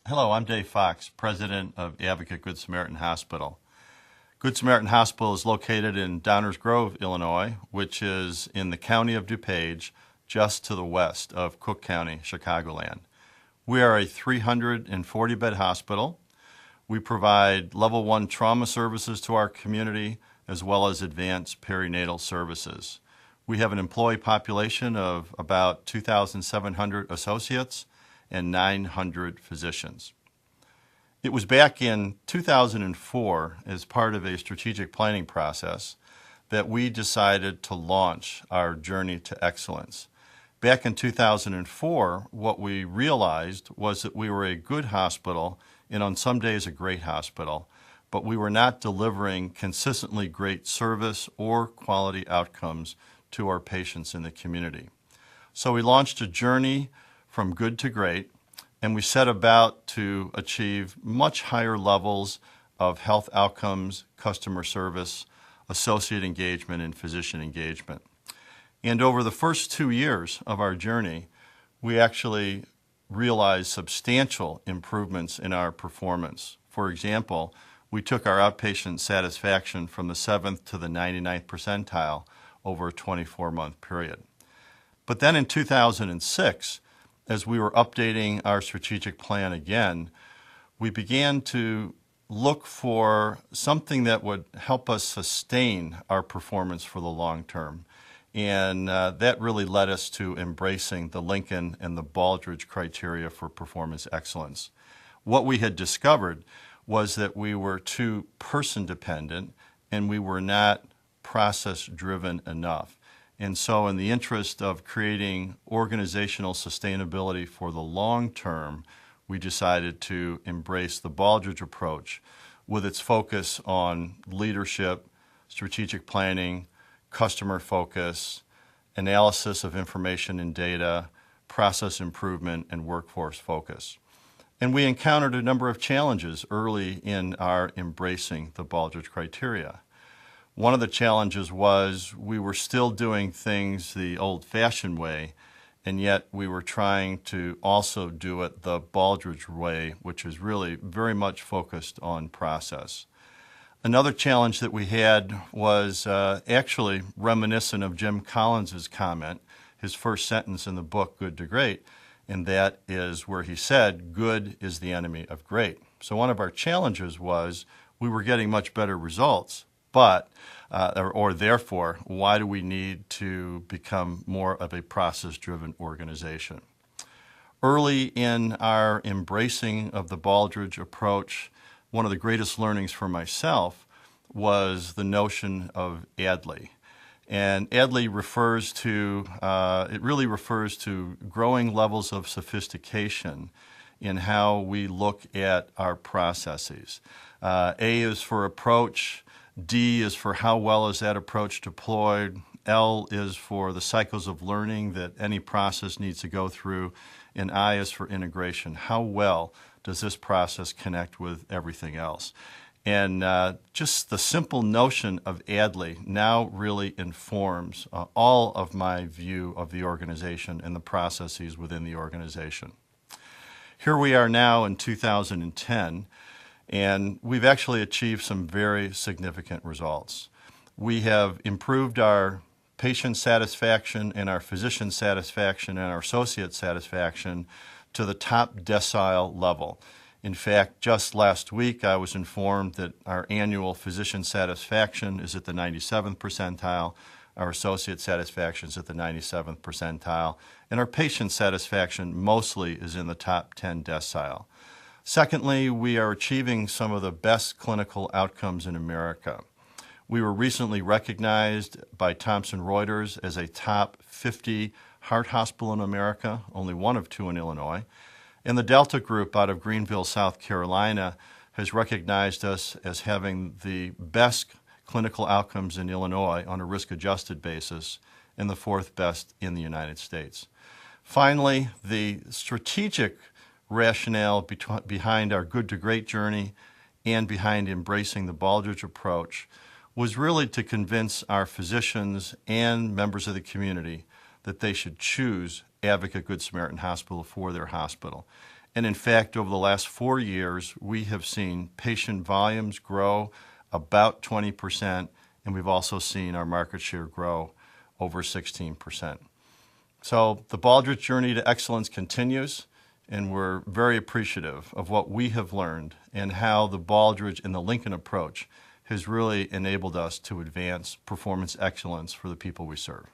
Hello, I'm Dave Fox, president of Advocate Good Samaritan Hospital. Good Samaritan Hospital is located in Downers Grove, Illinois, which is in the county of DuPage, just to the west of Cook County, Chicagoland. We are a 340-bed hospital. We provide level 1 trauma services to our community, as well as advanced perinatal services. We have an employee population of about 2,700 associates and 900 physicians. It was back in 2004, as part of a strategic planning process, that we decided to launch our journey to excellence. Back in 2004, what we realized was that we were a good hospital and on some days a great hospital, but we were not delivering consistently great service or quality outcomes to our patients in the community. So we launched a journey from good to great, and we set about to achieve much higher levels of health outcomes, customer service, associate engagement, and physician engagement. And over the first 2 years of our journey, we actually realized substantial improvements in our performance. For example, we took our outpatient satisfaction from the 7th to the 99th percentile over a 24-month period. But then in 2006, as we were updating our strategic plan again, we began to look for something that would help us sustain our performance for the long term. And that really led us to embracing the Lincoln and the Baldrige criteria for performance excellence. What we had discovered was that we were too person-dependent and we were not process-driven enough. And so in the interest of creating organizational sustainability for the long term, we decided to embrace the Baldrige approach with its focus on leadership, strategic planning, customer focus, analysis of information and data, process improvement, and workforce focus. And we encountered a number of challenges early in our embracing the Baldrige criteria. One of the challenges was we were still doing things the old-fashioned way, and yet we were trying to also do it the Baldrige way, which is really very much focused on process. Another challenge that we had was actually reminiscent of Jim Collins' comment, his first sentence in the book, Good to Great, and that is where he said, good is the enemy of great. So one of our challenges was we were getting much better results, but, or therefore, why do we need to become more of a process-driven organization? Early in our embracing of the Baldrige approach, one of the greatest learnings for myself was the notion of ADLI. And ADLI refers to, it really refers to growing levels of sophistication in how we look at our processes. A is for approach, D is for how well is that approach deployed, L is for the cycles of learning that any process needs to go through, and I is for integration. How well does this process connect with everything else? And just the simple notion of ADLI now really informs all of my view of the organization and the processes within the organization. Here we are now in 2010, and we've actually achieved some very significant results. We have improved our patient satisfaction and our physician satisfaction and our associate satisfaction to the top decile level. In fact, just last week I was informed that our annual physician satisfaction is at the 97th percentile, our associate satisfaction is at the 97th percentile, and our patient satisfaction mostly is in the top 10 decile. Secondly, we are achieving some of the best clinical outcomes in America. We were recently recognized by Thomson Reuters as a top 50 heart hospital in America, only one of two in Illinois. And the Delta Group out of Greenville, South Carolina, has recognized us as having the best clinical outcomes in Illinois on a risk-adjusted basis and the fourth best in the United States. Finally, the strategic rationale behind our good to great journey and behind embracing the Baldrige approach was really to convince our physicians and members of the community that they should choose Advocate Good Samaritan Hospital for their hospital. And in fact, over the last 4 years, we have seen patient volumes grow about 20%, and we've also seen our market share grow over 16%. So the Baldrige journey to excellence continues, and we're very appreciative of what we have learned and how the Baldrige and the Lincoln approach has really enabled us to advance performance excellence for the people we serve.